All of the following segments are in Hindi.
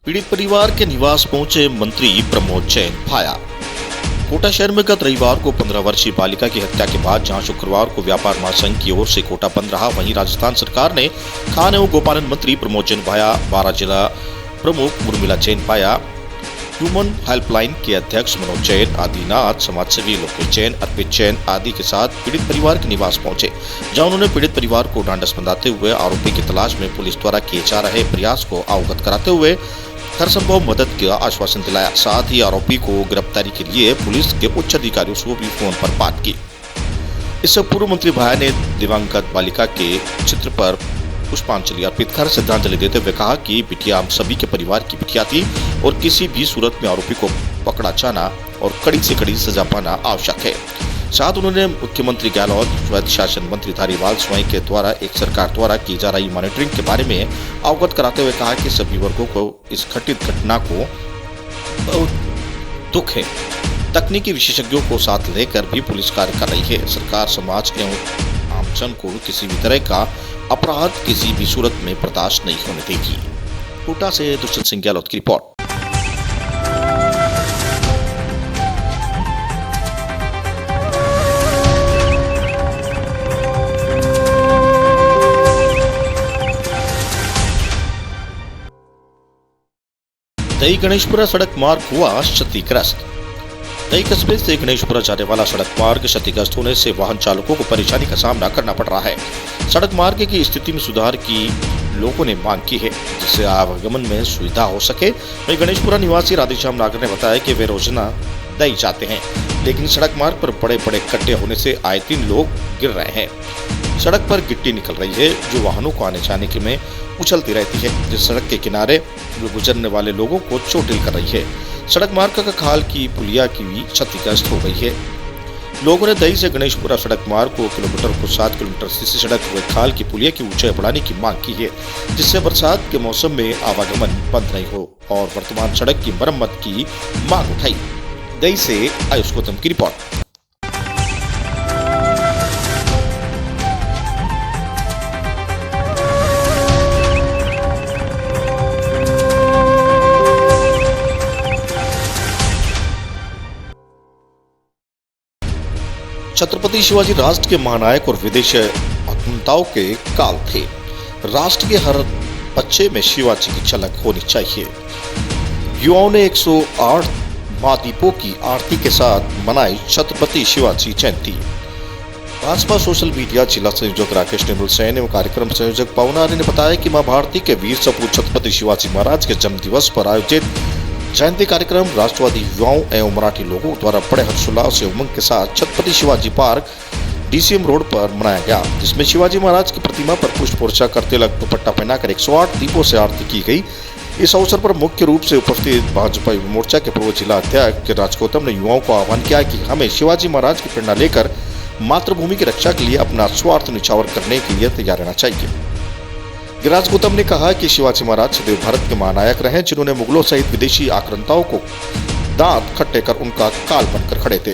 पीड़ित परिवार के निवास पहुंचे मंत्री प्रमोद जैन भाया। कोटा शहर में गत रविवार को 15 वर्षीय बालिका की हत्या के बाद जहां शुक्रवार को व्यापार महासंघ की ओर से कोटा बंद रहा, वहीं राजस्थान सरकार ने खान एवं गोपालन मंत्री प्रमोद जैन भाया, 12 जिला प्रमुख उर्मिला जैन भाया, ह्यूमन हेल्पलाइन के अध्यक्ष मनोज जैन, आदिनाथ समाजसेवी लोकेश जैन, अर्पित जैन आदि के साथ पीड़ित परिवार के निवास पहुंचे, जहां उन्होंने पीड़ित परिवार को ढांढस बंधाते हुए आरोपी की तलाश में पुलिस द्वारा किए जा रहे प्रयास को अवगत कराते हुए हर संभव मदद का आश्वासन दिलाया। साथ ही आरोपी को गिरफ्तारी के लिए पुलिस के उच्च अधिकारियों से भी फोन पर बात की। इससे पूर्व मंत्री भाया ने दिवंगत बालिका के चित्र पर पुष्पांजलि अर्पित कर श्रद्धांजलि देते हुए कहा कि बिटिया हम सभी के परिवार की बिटिया थी और किसी भी सूरत में आरोपी को पकड़ा जाना और कड़ी से कड़ी सजा पाना आवश्यक है। साथ उन्होंने मुख्यमंत्री गहलोत, स्वायत्त शासन मंत्री धारीवाल स्वयं के द्वारा एक सरकार द्वारा की जा रही मॉनिटरिंग के बारे में अवगत कराते हुए कहा कि सभी वर्गों को इस घटित घटना को बहुत दुख है। तकनीकी विशेषज्ञों को साथ लेकर भी पुलिस कार्य कर रही है। सरकार समाज एवं आमजन को किसी भी तरह का अपराध किसी भी सूरत में बर्दाश्त नहीं होने देगी। कोटा से दुष्यंत सिंह गहलोत की रिपोर्ट। दही गणेशपुरा सड़क मार्ग हुआ क्षतिग्रस्त। दही कस्बे से गणेशपुरा जाने वाला सड़क मार्ग क्षतिग्रस्त होने से वाहन चालकों को परेशानी का सामना करना पड़ रहा है। सड़क मार्ग की स्थिति में सुधार की लोगों ने मांग की है, जिससे आवागमन में सुविधा हो सके। वहीं गणेशपुरा निवासी राधेश्याम नागर ने बताया कि वे रोजाना दही जाते हैं, लेकिन सड़क मार्ग पर बड़े बड़े गड्ढे होने से आए दिन लोग गिर रहे हैं। सड़क पर गिट्टी निकल रही है, जो वाहनों को आने जाने के में उछलती रहती है, जिस सड़क के किनारे गुजरने वाले लोगों को चोटिल कर रही है। सड़क मार्ग का खाल की पुलिया की भी क्षतिग्रस्त हो गई है। लोगों ने दही से गणेशपुरा सड़क मार्ग को किलोमीटर को 7 किलोमीटर सीधी सड़क हुए खाल की पुलिया की ऊंचाई बढ़ाने की मांग की है, जिससे बरसात के मौसम में आवागमन बंद नहीं हो और वर्तमान सड़क की मरम्मत की मांग उठाई। दही से आयुष गौतम की रिपोर्ट। छत्रपति शिवाजी राष्ट्र के महानायक और विदेशी आक्रमणताओं के काल थे। राष्ट्र के हर बच्चे में शिवाजी की झलक होनी चाहिए। युवाओं ने 108 महादीपों की आरती के साथ मनाई छत्रपति शिवाजी जयंती। भाजपा सोशल मीडिया जिला संयोजक राकेश निर्मल सैन एवं कार्यक्रम संयोजक पवन आर्य ने बताया कि मां भारती के वीर सपूत छत्रपति शिवाजी महाराज के जन्म दिवस पर आयोजित जयंती कार्यक्रम राष्ट्रवादी युवाओं एवं मराठी लोगों द्वारा बड़े हर्षोल्लास एवं उमंग के साथ Chhatrapati Shivaji park DCM road पर मनाया गया, जिसमें शिवाजी महाराज की प्रतिमा पर पुष्प वर्षा करते लग दुपट्टा पहनाकर 108 दीपों से आरती की गई। इस अवसर पर मुख्य रूप से उपस्थित भाजपा युवा मोर्चा के पूर्व जिला अध्यक्ष राज गौतम ने युवाओं को आह्वान किया कि हमें शिवाजी महाराज की प्रेरणा लेकर मातृभूमि की रक्षा के लिए अपना स्वार्थ निछावर करने के लिए तैयार रहना चाहिए। गिरिराज गौतम ने कहा कि शिवाजी महाराज सदैव भारत के महानायक रहे, जिन्होंने मुगलों सहित विदेशी आक्रांताओं को दांत खट्टे कर उनका काल बनकर खड़े थे।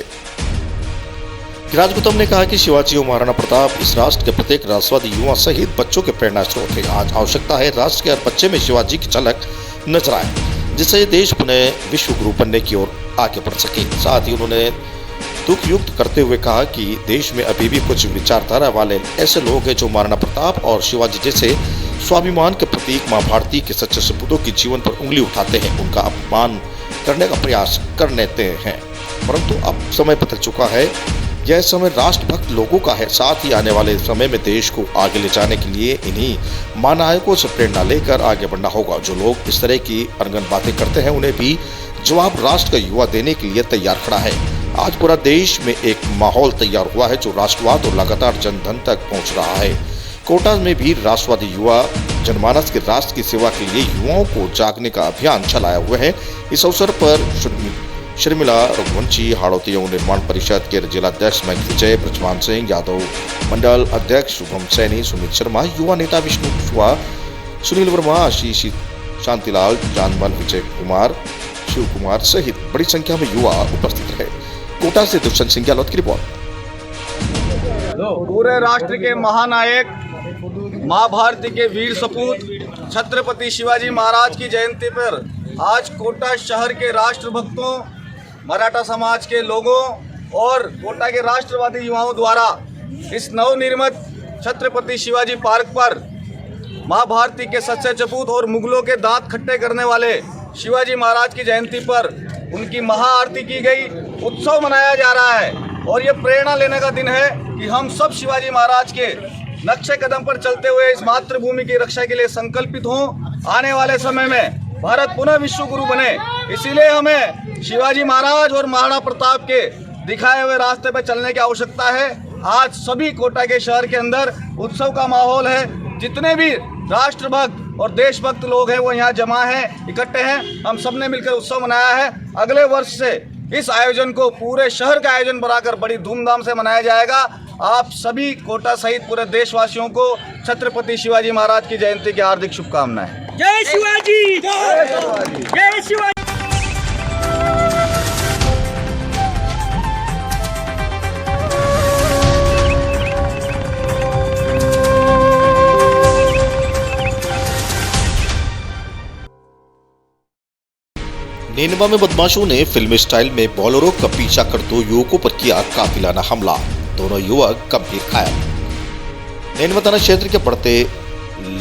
गिरिराज गौतम ने कहा कि शिवाजी और महाराणा प्रताप इस राष्ट्र के प्रत्येक राष्ट्रवादी युवा सहित बच्चों के प्रेरणा स्रोत है। आज आवश्यकता है राष्ट्र के हर बच्चे में शिवाजी की झलक नजर आए, जिससे ये देश पुनः विश्व गुरु बनने की ओर आगे बढ़ सके। साथ ही उन्होंने दुख युक्त करते हुए कहा कि देश में अभी भी कुछ विचारधारा वाले ऐसे लोग हैं जो महाराणा प्रताप और शिवाजी जैसे स्वाभिमान के प्रतीक मां भारती के सच्चे सपूतों के जीवन पर उंगली उठाते हैं, उनका अपमान करने का प्रयास कर लेते हैं। परंतु अब समय बदल चुका है, यह समय राष्ट्रभक्त लोगों का है। साथ ही आने वाले समय में देश को आगे ले जाने के लिए इन्हीं महानायकों से प्रेरणा लेकर आगे बढ़ना होगा। जो लोग इस तरह की अनगन बातें करते हैं, उन्हें भी जवाब राष्ट्र का युवा देने के लिए तैयार खड़ा है। आज पूरा देश में एक माहौल तैयार हुआ है जो राष्ट्रवाद और लगातार जनधन तक पहुंच रहा है। कोटा में भी राष्ट्रवादी युवा जनमानस के राष्ट्र की सेवा के लिए युवाओं को जागने का अभियान चलाया हुआ है। इस अवसर पर शर्मिला रघुवंशी, हाड़ौती एवं निर्माण परिषद के जिलाध्यक्ष महेंद्र विजय, ब्रजमान सिंह यादव, मंडल अध्यक्ष शुभम सैनी, सुमित शर्मा, युवा नेता विष्णु कुशवाहा, सुनील वर्मा, आशीष शांतिलाल, जानमल, विजय कुमार, शिव कुमार सहित बड़ी संख्या में युवा उपस्थित रहे। कोटा से दुष्यंत सिंह गहलोत की रिपोर्ट। पूरे राष्ट्र के महानायक मां भारती के वीर सपूत छत्रपति शिवाजी महाराज की जयंती पर आज कोटा शहर के राष्ट्रभक्तों, मराठा समाज के लोगों और कोटा के राष्ट्रवादी युवाओं द्वारा इस नवनिर्मित छत्रपति शिवाजी पार्क पर महाभारती के सच्चे सपूत और मुगलों के दांत खट्टे करने वाले शिवाजी महाराज की जयंती पर उनकी महाआरती की गई। उत्सव मनाया जा रहा है और ये प्रेरणा लेने का दिन है कि हम सब शिवाजी महाराज के नक्शे कदम पर चलते हुए इस मातृभूमि की रक्षा के लिए संकल्पित हों। आने वाले समय में भारत पुनः विश्व गुरु बने, इसीलिए हमें शिवाजी महाराज और महाराणा प्रताप के दिखाए हुए रास्ते पर चलने की आवश्यकता है। आज सभी कोटा के शहर के अंदर उत्सव का माहौल है। जितने भी राष्ट्रभक्त और देशभक्त लोग हैं वो यहाँ जमा हैं, इकट्ठे हैं। हम सब ने मिलकर उत्सव मनाया है। अगले वर्ष से इस आयोजन को पूरे शहर का आयोजन बनाकर बड़ी धूमधाम से मनाया जाएगा। आप सभी कोटा सहित पूरे देशवासियों को छत्रपति शिवाजी महाराज की जयंती की हार्दिक शुभकामनाएं। जय शिवाजी, जय शिवाजी, जय शिवाजी। नेनवा में बदमाशों ने फिल्मी स्टाइल में बोलेरो का पीछा कर 2 युवकों पर किया कातिलाना हमला। दोनों युवक गंभीर घायल। नेनवा थाना क्षेत्र के बढ़ते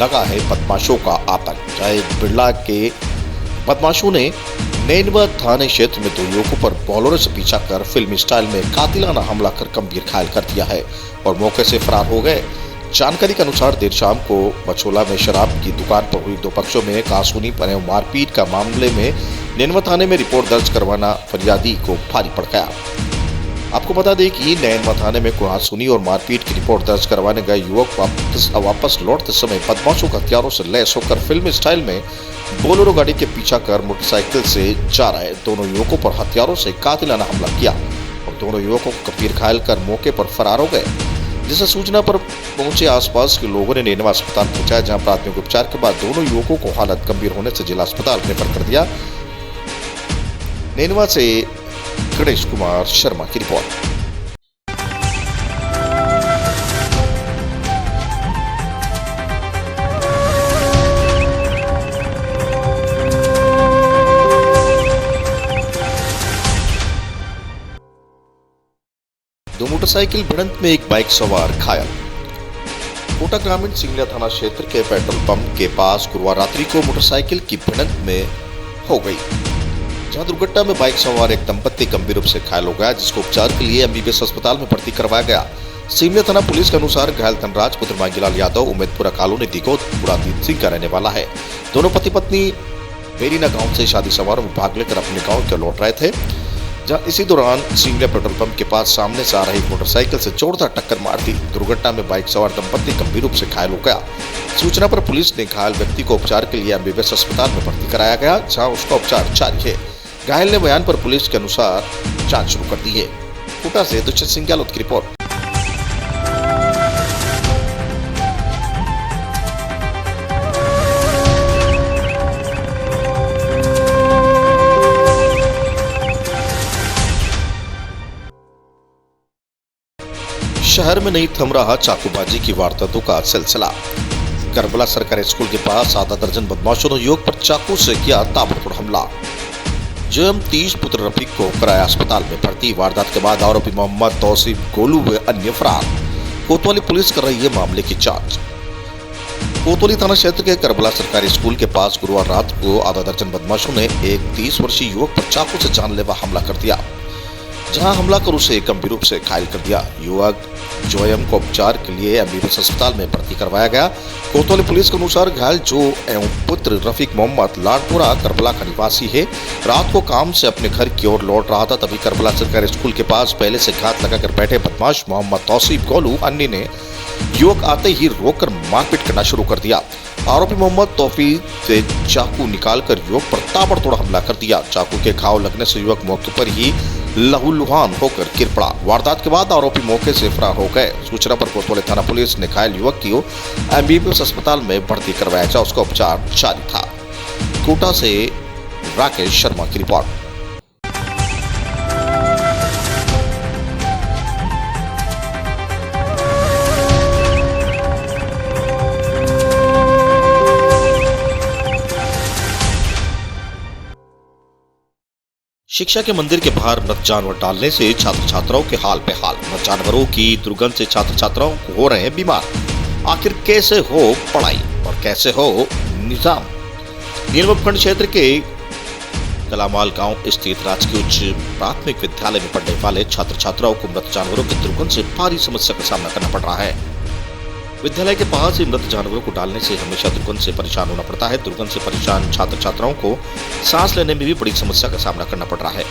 लगा है बदमाशों का आतंक। जय बिरला के बदमाशों ने नेनवा थाने क्षेत्र में 2 युवकों पर बोलेरो से पीछा कर फिल्मी स्टाइल में कातिलाना हमला कर गंभीर घायल कर दिया है और मौके से फरार हो गए। जानकारी के अनुसार देर शाम को बछोला में शराब की दुकान पर हुई 2 पक्षों में कासूनी पर मारपीट का मामले में नेनवा थाने में रिपोर्ट दर्ज करवाना फरियादी को भारी पड़ गया। आपको बता दें कि नेनवा थाने में कासूनी और मारपीट की रिपोर्ट दर्ज करवाने गए युवक वापस लौटते समय बदमाशों का हथियारों से लैस होकर फिल्मी स्टाइल में बोलेरो गाड़ी के पीछा कर मोटरसाइकिल से जा रहे दोनों युवकों पर हथियारों से कातिलाना हमला किया और दोनों युवकों को गंभीर घायल कर मौके पर फरार हो गए। जिससे सूचना पर पहुंचे आसपास के लोगों ने नेनवा अस्पताल पहुंचाया, जहां प्राथमिक उपचार के बाद दोनों युवकों को हालत गंभीर होने से जिला अस्पताल रेफर कर दिया। नेनवा से गणेश कुमार शर्मा की रिपोर्ट। दो मोटरसाइकिल भिड़ंत में एक बाइक सवार घायल। कोटा ग्रामीण सिंगला थाना क्षेत्र के पेट्रोल पंप के पास गुरुवार रात्रि को मोटरसाइकिल की भिड़ंत में हो गई, जहां दुर्घटना में बाइक सवार एक दंपत्ति गंभीर रूप से घायल हो गया, जिसको उपचार के लिए एमबीबीएस अस्पताल में भर्ती करवाया गया। सिंगला थाना पुलिस के अनुसार घायल धनराज पुत्र मांगीलाल यादव उम्मेदपुरा कॉलोनी दिगोद पुरादीप सिंह का रहने वाला है। दोनों पति पत्नी बेरीना गांव से शादी समारोह में भाग लेकर अपने गाँव के लौट रहे थे, जहां इसी दौरान सिंगला पेट्रोल पंप के पास सामने से आ रही मोटरसाइकिल से जोरदार टक्कर मार दी। दुर्घटना में बाइक सवार दंपत्ति गंभीर रूप से घायल हो गया। सूचना पर पुलिस ने घायल व्यक्ति को उपचार के लिए एमबीबीएस अस्पताल में भर्ती कराया गया, जहां उसका उपचार जारी है। घायल ने बयान पर पुलिस के अनुसार जांच शुरू कर दी है। कोटा से दुष्यंत सिंह गहलोत की रिपोर्ट। शहर में नहीं थम रहा चाकूबाजी की वारदातों का सिलसिला। करबला सरकारी स्कूल के पास आधा दर्जन बदमाशों ने युवक पर चाकू से किया ताबड़तोड़ हमला। जेएम 30 पुत्र रफीक को कराया अस्पताल में भर्ती। वारदात के बाद आरोपी मोहम्मद तौसीफ गोलू व अन्य फरार। कोतवाली पुलिस कर रही है मामले की जांच। कोतवाली थाना क्षेत्र के करबला सरकारी स्कूल के पास गुरुवार रात को आधा दर्जन बदमाशों ने एक 30 वर्षीय युवक पर चाकू से जानलेवा हमला कर दिया, जहां हमला कर उसे गंभीर रूप से घायल कर दिया। युवक जोयम को उपचार के लिए एमबीबीएस अस्पताल में भर्ती करवाया गया। कोतवाली पुलिस के अनुसार घायल जो एवं पुत्र रफीक मोहम्मद लाडपुरा करबला का निवासी है। रात को काम से अपने घर की ओर लौट रहा था, तभी करबला सरकारी स्कूल के पास पहले से घात लगाकर बैठे बदमाश मोहम्मद तौसीफ गोलू अन्य ने युवक आते ही रोककर मारपीट करना शुरू कर दिया। आरोपी मोहम्मद तौफीक से चाकू निकालकर युवक पर ताबड़तोड़ हमला कर दिया। चाकू के घाव लगने से युवक मौके पर ही लहूलुहान होकर गिर पड़ा। वारदात के बाद आरोपी मौके से फरार हो गए। सूचना पर कोतवाली थाना पुलिस ने घायल युवक की एमबीबीएस अस्पताल में भर्ती करवाया, जहां उसका उपचार जारी था। कोटा से राकेश शर्मा की रिपोर्ट। शिक्षा के मंदिर के बाहर मृत जानवर डालने से छात्र छात्राओं के हाल बेहाल। मृत जानवरों की दुर्गंध से छात्र छात्राओं को हो रहे हैं बीमार। आखिर कैसे हो पढ़ाई और कैसे हो निजाम। नीलम उपखंड क्षेत्र के कलामाल गांव स्थित राजकीय उच्च प्राथमिक विद्यालय में पढ़ने वाले छात्र छात्राओं को मृत जानवरों की दुर्गंध से भारी समस्या का सामना करना पड़ रहा है। विद्यालय के पास ही मृत जानवरों को डालने से हमेशा दुर्गंध से परेशान होना पड़ता है। दुर्गंध से परेशान छात्र छात्राओं को सांस लेने में भी बड़ी समस्या का सामना करना पड़ रहा है।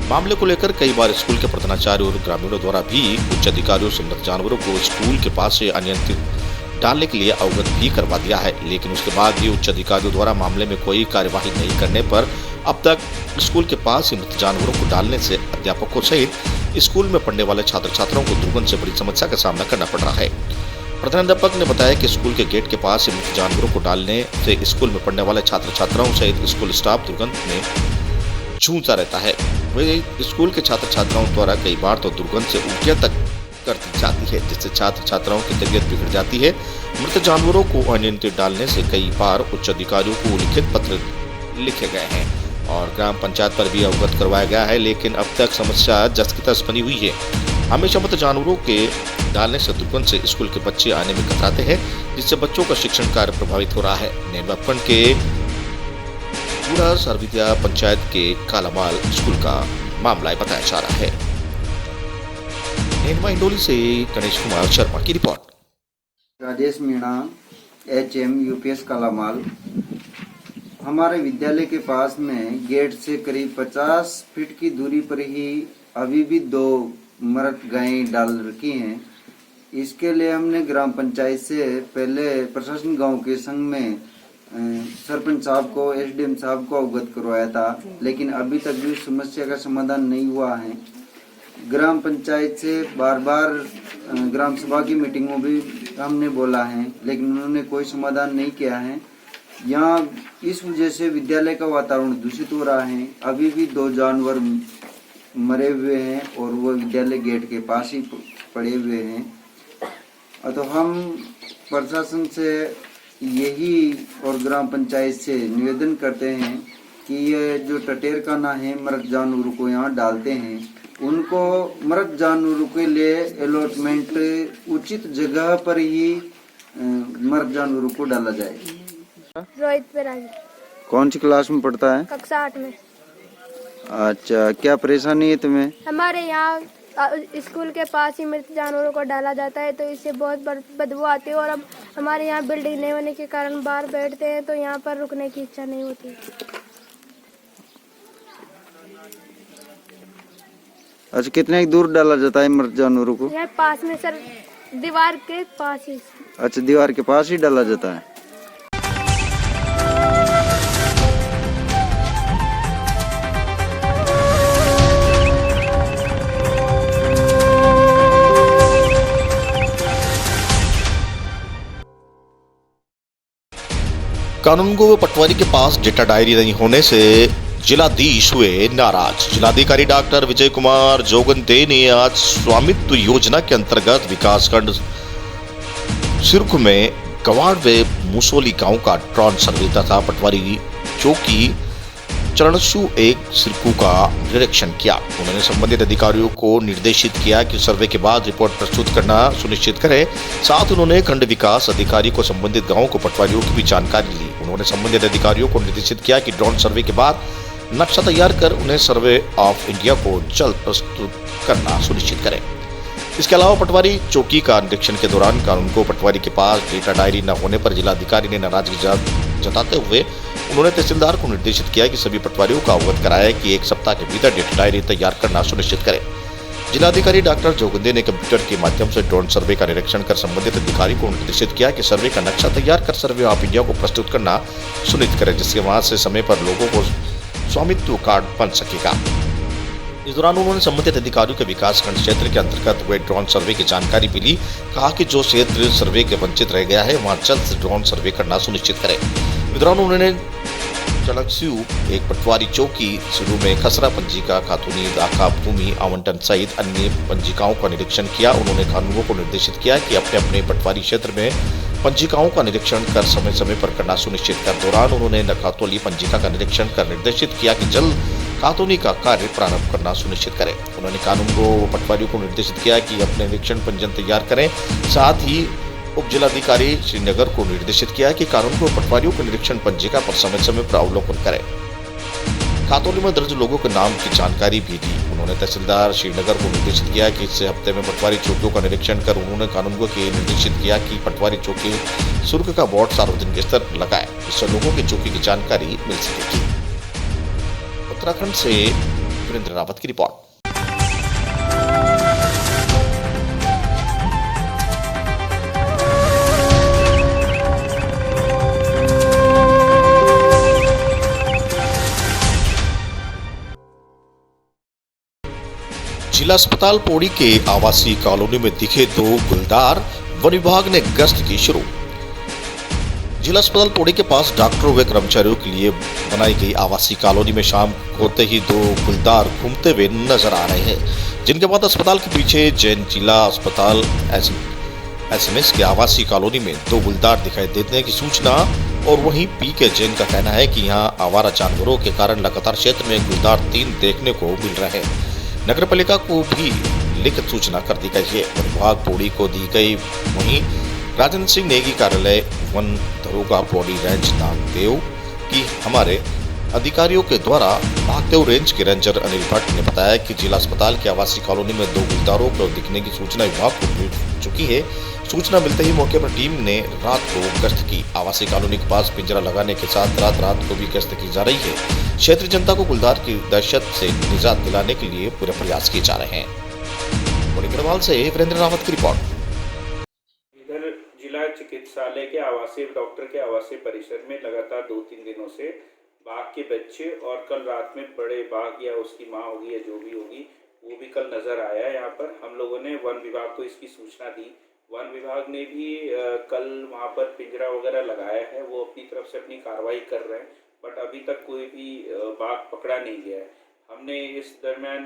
मामले को लेकर कई बार स्कूल के प्रधानाचार्य और ग्रामीणों द्वारा भी उच्च अधिकारियों से मृत जानवरों को स्कूल के पास से अनियंत्रित डालने के लिए अवगत भी करवा दिया है, लेकिन उसके बाद भी उच्च अधिकारियों द्वारा मामले में कोई कार्यवाही नहीं करने पर अब तक स्कूल के पास ही मृत जानवरों को डालने से अध्यापकों सहित स्कूल में पढ़ने वाले छात्र छात्राओं को दुर्गंध से बड़ी समस्या का सामना करना पड़ रहा है। प्रधानाध्यापक ने बताया कि स्कूल के गेट के पास से मृत जानवरों को डालने से स्कूल में पढ़ने वाले छात्र छात्राओं सहित स्कूल स्टाफ दुर्गंध में जूझता रहता है। वही स्कूल के छात्र छात्राओं द्वारा कई बार तो दुर्गंध से उल्टियां तक कर दी जाती है, जिससे छात्र छात्राओं की तबीयत बिगड़ जाती है। मृत जानवरों को अनियंत्रित डालने से कई बार उच्च अधिकारियों को लिखित पत्र लिखे गए हैं और ग्राम पंचायत पर भी अवगत करवाया गया है, लेकिन अब तक समस्या जस की तस बनी हुई है। हमेशा मृत जानवरों के डालने से दुर्गंध से स्कूल के बच्चे आने में कतराते हैं, जिससे बच्चों का शिक्षण कार्य प्रभावित हो रहा है। नीलम उपखंड के बूढ़ा सरविद्या पंचायत के कालामाल स्कूल का मामला बताया जा रहा है। नेनवा इंडोली से गणेश कुमार शर्मा की report. Rajesh Meena, HM UPS कालामाल। हमारे विद्यालय के पास में गेट से करीब 50 फीट की दूरी पर ही अभी भी 2 मृत गायें डाल रखी हैं। इसके लिए हमने ग्राम पंचायत से पहले प्रशासन गांव के संग में सरपंच साहब को, SDM साहब को अवगत करवाया था, लेकिन अभी तक भी समस्या का समाधान नहीं हुआ है। ग्राम पंचायत से बार बार ग्राम सभा की मीटिंग में भी हमने बोला है, लेकिन उन्होंने कोई समाधान नहीं किया है। यहाँ इस वजह से विद्यालय का वातावरण दूषित हो रहा है। अभी भी 2 जानवर मरे हुए हैं और वो विद्यालय गेट के पास ही पड़े हुए हैं। तो हम प्रशासन से यही और ग्राम पंचायत से निवेदन करते हैं कि ये जो टटेर खाना है मृत जानवरों को यहाँ डालते हैं, उनको मृत जानवरों के लिए अलॉटमेंट उचित जगह पर ही मृत जानवरों को डाला जाए। रोहित पिराजी। कौन सी क्लास में पढ़ता है? कक्षा 8 में। अच्छा, क्या परेशानी है तुम्हें? हमारे यहाँ स्कूल के पास ही मृत जानवरों को डाला जाता है, तो इससे बहुत बदबू आती है और अब हमारे यहाँ बिल्डिंग नहीं होने के कारण बाहर बैठते हैं, तो यहाँ पर रुकने की इच्छा नहीं होती। अच्छा, कितने दूर डाला जाता है मृत जानवरों को? यहाँ पास में सर, दीवार के पास ही। अच्छा, दीवार के पास ही डाला जाता है। कानूनगो व पटवारी के पास डेटा डायरी नहीं होने से जिलाधीश हुए नाराज। जिलाधिकारी डॉक्टर विजय कुमार जोगंदे ने आज स्वामित्व योजना के अंतर्गत विकासखंड सिरक में गवाड़ व मुसोली गांव का ड्रोन सर्वे तथा पटवारी चौकी चरणसू 1 सिरकू का निरीक्षण किया। उन्होंने संबंधित अधिकारियों को निर्देशित किया कि सर्वे के बाद रिपोर्ट प्रस्तुत करना सुनिश्चित करें। साथ उन्होंने खंड विकास अधिकारी को संबंधित गांवों को पटवारियों की भी जानकारी ली। उन्होंने संबंधित अधिकारियों को निर्देशित किया कि ड्रोन सर्वे के बाद नक्शा तैयार कर उन्हें सर्वे ऑफ इंडिया को जल्द प्रस्तुत करना सुनिश्चित करें। इसके अलावा पटवारी चौकी का निरीक्षण के दौरान कानून को पटवारी के पास डेटा डायरी न होने पर जिलाधिकारी ने नाराजगी जताते हुए उन्होंने तहसीलदार को निर्देशित किया कि सभी पटवारियों को अवगत कराया कि 1 सप्ताह के भीतर डेटा डायरी तैयार करना सुनिश्चित करें। जिलाधिकारी डॉक्टर जोगंदे ने कंप्यूटर के माध्यम से ड्रोन सर्वे का निरीक्षण कर संबंधित अधिकारी को निर्देशित किया कि सर्वे का नक्शा तैयार कर सर्वे ऑफ इंडिया को प्रस्तुत करना सुनिश्चित करें, जिसके वहां से समय पर लोगों को स्वामित्व कार्ड बन सकेगा। इस दौरान उन्होंने संबंधित अधिकारियों के विकासखंड क्षेत्र के अंतर्गत हुए ड्रोन सर्वे की जानकारी भी ली। कहा कि जो क्षेत्र सर्वे के वंचित रह गया है वहां जल्द से ड्रोन सर्वे करना सुनिश्चित करें। इस दौरान उन्होंने चलकस्यू 1 पटवारी चौकी शुरू में खसरा पंजिका, खातूनी दाखा भूमि आवंटन सहित अन्य पंजिकाओं का निरीक्षण किया। उन्होंने कानूनों को निर्देशित किया कि अपने अपने पटवारी क्षेत्र में पंजिकाओं का निरीक्षण कर समय समय पर करना सुनिश्चित कर। दौरान उन्होंने खातौली पंजिका का निरीक्षण कर निर्देशित किया कि जल्द कानूनी का कार्य प्रारंभ करना सुनिश्चित करें। उन्होंने कानून को पटवारियों को निर्देशित किया कि अपने निरीक्षण पंजीयन तैयार करें। साथ ही उप जिलाधिकारी श्रीनगर को निर्देशित किया कि कानून को पटवारियों को निरीक्षण पंजिका पर समय समय पर अवलोकन करें। खातौली में दर्ज लोगों के नाम की जानकारी भी दी। उन्होंने तहसीलदार श्रीनगर को निर्देशित किया कि इस हफ्ते में पटवारी चौकियों का निरीक्षण कर उन्होंने कानून को निर्देशित किया कि पटवारी चौकी शुल्क का बोर्ड सार्वजनिक स्तर पर लगाए, जिससे लोगों की चौकी की जानकारी मिल सकेगी। उत्तराखंड से वीरेंद्र रावत की रिपोर्ट। जिला अस्पताल पौड़ी के आवासीय कॉलोनी में दिखे 2 गुलदार, वन विभाग ने गश्त की शुरू। जिला अस्पताल पौड़ी के पास डॉक्टरों व कर्मचारियों के लिए बनाई गई आवासीय कॉलोनी में शाम होते ही 2 गुलदार घूमते हुए नजर आ रहे हैं, जिनके बाद अस्पताल के पीछे जैन जिला अस्पताल एसएमएस के आवासीय कॉलोनी में 2 गुलदार दिखाई देने की सूचना। और वहीं पी के जैन का कहना है कि यहाँ आवारा जानवरों के कारण लगातार क्षेत्र में गुलदार 3 देखने को मिल रहे हैं। नगर पालिका को भी लिखित सूचना कर दी गई है। वन विभाग पौड़ी को दी गई। वहीं राजेंद्र सिंह नेगी कार्यालय वन दरोगा पौड़ी रेंज नागदेव की हमारे अधिकारियों के द्वारा नागदेव रेंज के रेंजर अनिल भट्ट ने बताया कि जिला अस्पताल की आवासीय कॉलोनी में 2 गुलदारों को दिखने की सूचना विभाग को मिल चुकी है। सूचना मिलते ही मौके पर टीम ने रात को गश्त की। आवासीय कॉलोनी के पास पिंजरा लगाने के साथ रात को भी गश्त की जा रही है। क्षेत्रीय जनता को गुलदार की दहशत से निजात दिलाने के लिए पूरे प्रयास किए जा रहे हैं। बड़ी गढ़वाल से वीरेंद्र रावत की रिपोर्ट। इधर जिला चिकित्सालय के आवासीय डॉक्टर के आवासीय परिसर में लगातार 2-3 दिनों से बाघ के बच्चे और कल रात में बड़े बाघ या उसकी माँ होगी या जो भी होगी वो भी कल नजर आया। यहाँ पर हम लोगों ने वन विभाग को इसकी सूचना दी। वन विभाग ने भी कल वहाँ पर पिंजरा वगैरह लगाया है, वो अपनी तरफ से अपनी कार्रवाई कर रहे हैं, बट अभी तक कोई भी बाघ पकड़ा नहीं गया है। हमने इस दरमियान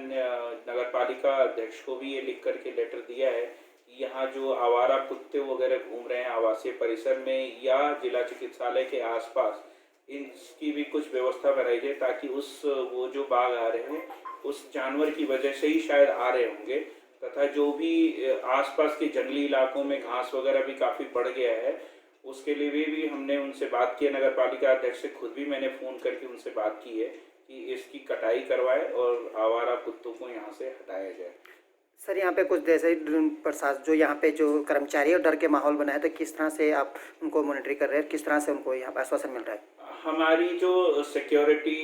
नगर पालिका अध्यक्ष को भी ये लिख करके लेटर दिया है कि यहाँ जो आवारा कुत्ते वगैरह घूम रहे हैं आवासीय परिसर में या जिला चिकित्सालय के आसपास, इनकी भी कुछ व्यवस्था बनाई जाए ताकि वो जो बाघ आ रहे हैं उस जानवर की वजह से ही शायद आ रहे होंगे, तथा जो भी आसपास के जंगली इलाकों में घास वगैरह भी काफ़ी बढ़ गया है उसके लिए भी हमने उनसे बात की है। नगर पालिका अध्यक्ष से खुद भी मैंने फ़ोन करके उनसे बात की है कि इसकी कटाई करवाए और आवारा कुत्तों को यहाँ से हटाया जाए। सर, यहाँ पे कुछ जैसे प्रशासन जो यहाँ पे जो कर्मचारी और डर के माहौल बना है, तो किस तरह से आप उनको मॉनिटरिंग कर रहे हैं, किस तरह से उनको यहाँ पर आश्वासन मिल रहा है? हमारी जो सिक्योरिटी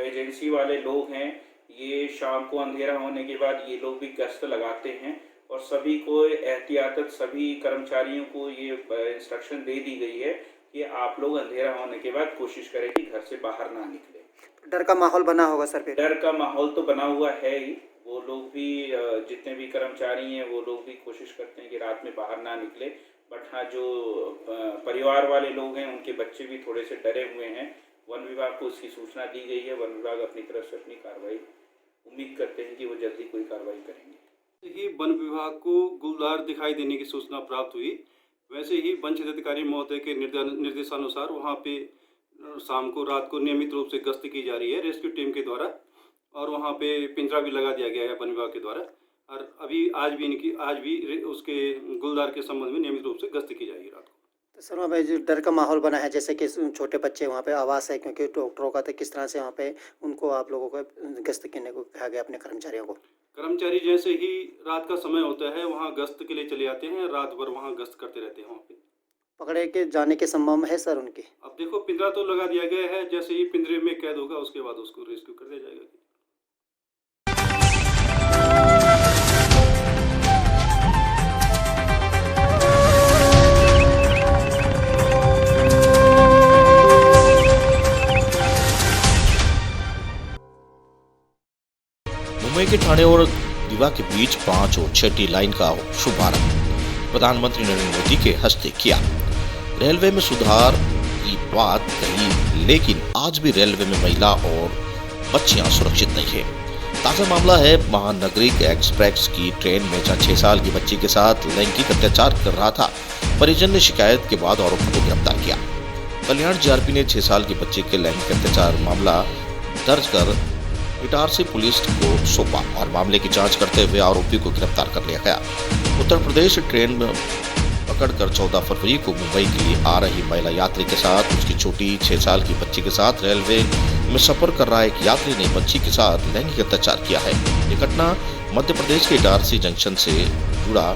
एजेंसी वाले लोग हैं, ये शाम को अंधेरा होने के बाद ये लोग भी गश्त लगाते हैं और सभी को एहतियातन सभी कर्मचारियों को ये इंस्ट्रक्शन दे दी गई है कि आप लोग अंधेरा होने के बाद कोशिश करें कि घर से बाहर ना निकले। डर का माहौल बना होगा सर? फिर डर का माहौल तो बना हुआ है ही। वो लोग भी जितने भी कर्मचारी हैं वो लोग भी कोशिश करते हैं कि रात में बाहर ना निकले, बट हाँ जो परिवार वाले लोग हैं उनके बच्चे भी थोड़े से डरे हुए हैं। वन विभाग को उसकी सूचना दी गई है। वन विभाग अपनी तरफ से अपनी कार्रवाई उम्मीद करते हैं कि वो जल्दी कोई कार्रवाई करेंगे। ही वन विभाग को गुलदार दिखाई देने की सूचना प्राप्त हुई। वैसे ही वन क्षेत्राधिकारी महोदय के निर्देशानुसार वहाँ पे शाम को रात को नियमित रूप से गश्त की जा रही है रेस्क्यू टीम के द्वारा, और वहाँ पे पिंजरा भी लगा दिया गया है वन विभाग के द्वारा। और अभी आज भी उसके गुलदार के संबंध में नियमित रूप से गश्त की जाएगी रात को। तो सर, वहाँ पे जो डर का माहौल बना है, जैसे कि छोटे बच्चे वहाँ पे आवास है क्योंकि डॉक्टरों का, तो किस तरह से वहाँ पे उनको आप लोगों को गश्त करने को कहा गया अपने कर्मचारियों को? कर्मचारी जैसे ही रात का समय होता है वहाँ गश्त के लिए चले जाते हैं, रात भर वहाँ गश्त करते रहते हैं। वहाँ पे पकड़े के जाने के संभव है सर उनकी? अब देखो, पिंजरा तो लगा दिया गया है, जैसे ही पिंजरे में कैद होगा उसके बाद उसको रेस्क्यू कर दिया जाएगा। मुंबई के ठाणे और दीवा के बीच 5 और 6 लाइन का शुभारंभ प्रधानमंत्री नरेंद्र मोदी के हस्ते किया। रेलवे में सुधार की बात कही, लेकिन आज भी रेलवे में महिला और बच्चियां सुरक्षित नहीं है। ताजा मामला है महानगरीय एक्सप्रेस की ट्रेन में 6 साल की बच्ची के साथ लैंगिक अत्याचार कर रहा था। परिजन ने शिकायत के बाद आरोपी को गिरफ्तार किया। कल्याण जीआरपी ने 6 साल की बच्ची के लैंगिक अत्याचार मामला दर्ज कर इटारसी पुलिस को सौंपा और मामले की जांच करते हुए आरोपी को गिरफ्तार कर लिया गया। उत्तर प्रदेश ट्रेन में पकड़कर 14 फरवरी को मुंबई के लिए आ रही महिला यात्री के साथ उसकी छोटी 6 साल की बच्ची के साथ रेलवे में सफर कर रहा एक यात्री ने बच्ची के साथ लैंगिक अत्याचार किया है। ये घटना मध्य प्रदेश के इटारसी जंक्शन से जुड़ा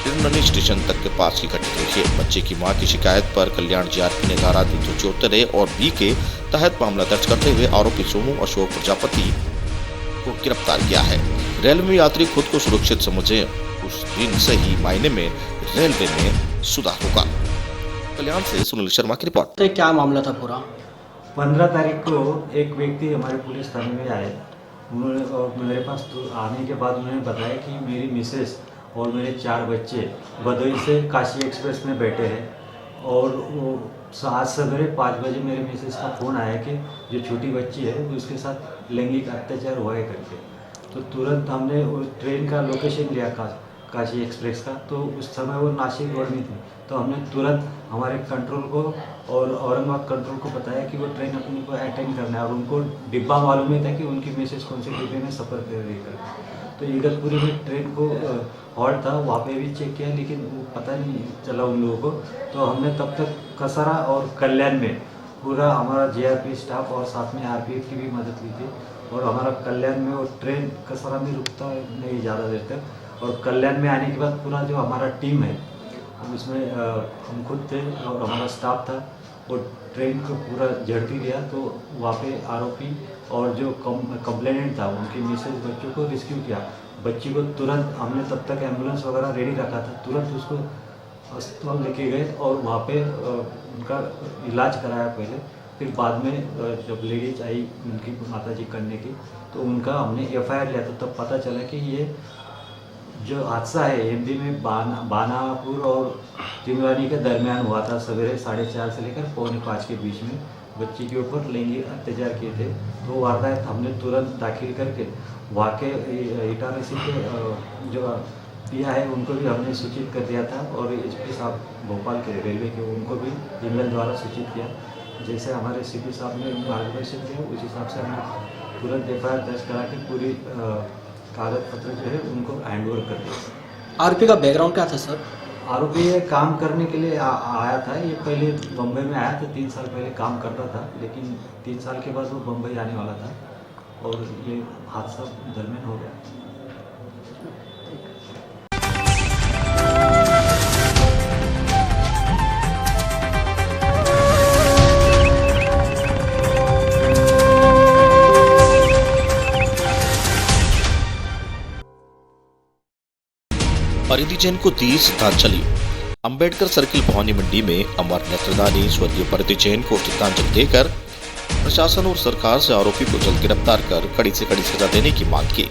तिरुननी स्टेशन तक के पास की घटित हुई है। बच्चे की मां की शिकायत पर कल्याण जीआरपी ने धारा 374 और बी के तहत मामला दर्ज करते हुए आरोपी सोनू अशोक प्रजापति को गिरफ्तार किया है। रेलवे यात्री खुद को सुरक्षित समझे उस दिन से ही मायने में रेलवे में सुधार होगा। कल्याण से सुनील शर्मा की रिपोर्ट। तो क्या मामला था पूरा? 15 तारीख को एक व्यक्ति हमारे पुलिस थाने में आए। उन्होंने और मेरे पास आने के बाद उन्होंने बताया कि मेरी मिसेस और मेरे 4 बच्चे भदोई से काशी एक्सप्रेस में बैठे हैं और वो आज सवेरे 5 बजे मेरे मिसेस का फ़ोन आया कि जो छोटी बच्ची है उसके साथ लैंगिक अत्याचार हुआ है करके। तो तुरंत हमने उस ट्रेन का लोकेशन लिया काशी एक्सप्रेस का, तो उस समय वो नासिक रोड में थी। तो हमने तुरंत हमारे कंट्रोल को और औरंगाबाद कंट्रोल को बताया कि वो ट्रेन अपने को अटेंड करना है और उनको डिब्बा मालूम नहीं था कि उनकी मैसेज कौन से डिब्बे में सफ़र कर रही है। तो इगतपुरी में ट्रेन को हॉल्ट था, वहाँ पे भी चेक किया लेकिन वो पता नहीं चला उन लोगों को। तो हमने तब तक कसरा और कल्याण में पूरा हमारा जीआरपी स्टाफ और साथ में आरपीएफ की भी मदद ली थी और हमारा कल्याण में वो ट्रेन कसरा में रुकता नहीं ज़्यादा देर तक। और कल्याण में आने के बाद पूरा जो हमारा टीम है उसमें हम खुद थे और हमारा स्टाफ था, वो ट्रेन को पूरा झड़पी लिया। तो वहाँ पे आरोपी और जो कंप्लेनेंट था उनकी मिसेज बच्चों को रेस्क्यू किया। बच्ची को तुरंत हमने तब तक एम्बुलेंस वगैरह रेडी रखा था, तुरंत उसको अस्पताल लेके गए और वहाँ पे उनका इलाज कराया पहले। फिर बाद में जब लेडीज आई उनकी माताजी करने की तो उनका हमने एफआईआर लिया। तो तब पता चला कि ये जो हादसा है एमपी में बानापुर और तिमरानी के दरमियान हुआ था। सवेरे 4:30 से लेकर 4:45 के बीच में बच्ची के ऊपर लैंगिक अत्याचार किए थे। तो वारदात हमने तुरंत दाखिल करके वहाँ के इटारसी के जो पिया है उनको भी हमने सूचित कर दिया था और एसपी साहब भोपाल के रेलवे के उनको भी ईमेल द्वारा सूचित किया। जैसे हमारे सीपी साहब ने मार्गदर्शन किया उस हिसाब से हमने तुरंत एफआईआर दर्ज करा के पूरी कागज पत्र जो है उनको हैंड ओवर कर दिया। आरोपी का बैकग्राउंड क्या था सर? आरोपी ये काम करने के लिए आया था। ये पहले बम्बई में आया था, 3 साल पहले काम करता था, लेकिन 3 साल के बाद वो बम्बई आने वाला था और ये हादसा दरमियान हो गया। परिधि जैन को दी श्रद्धांजलि। अंबेडकर सर्किल भवानी मंडी में अमर नेत्रदानी स्वर्गीय परिधि जैन को श्रद्धांजलि देकर प्रशासन और सरकार से आरोपी को जल्द गिरफ्तार कर कड़ी से कड़ी सजा देने की मांग की।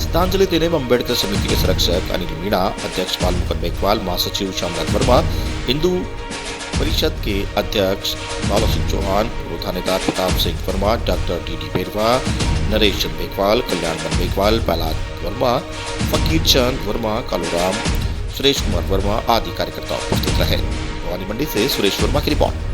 श्रद्धांजलि देने में अंबेडकर समिति के संरक्षक अनिल मीणा, अध्यक्ष बालमुकुंद मेघवाल, महासचिव श्यामनाथ वर्मा, हिंदू परिषद के अध्यक्ष बाला सिंह चौहान, पूर्व थानेदार प्रताप सिंह वर्मा, डॉक्टर डी बेरवा, नरेश चंद मेघवाल, कल्याण मेघवाल, प्रहलाद वर्मा, फकीर चंद वर्मा, कालूराम, सुरेश कुमार वर्मा आदि कार्यकर्ता उपस्थित रहे। भवानी मंडी से सुरेश वर्मा की रिपोर्ट।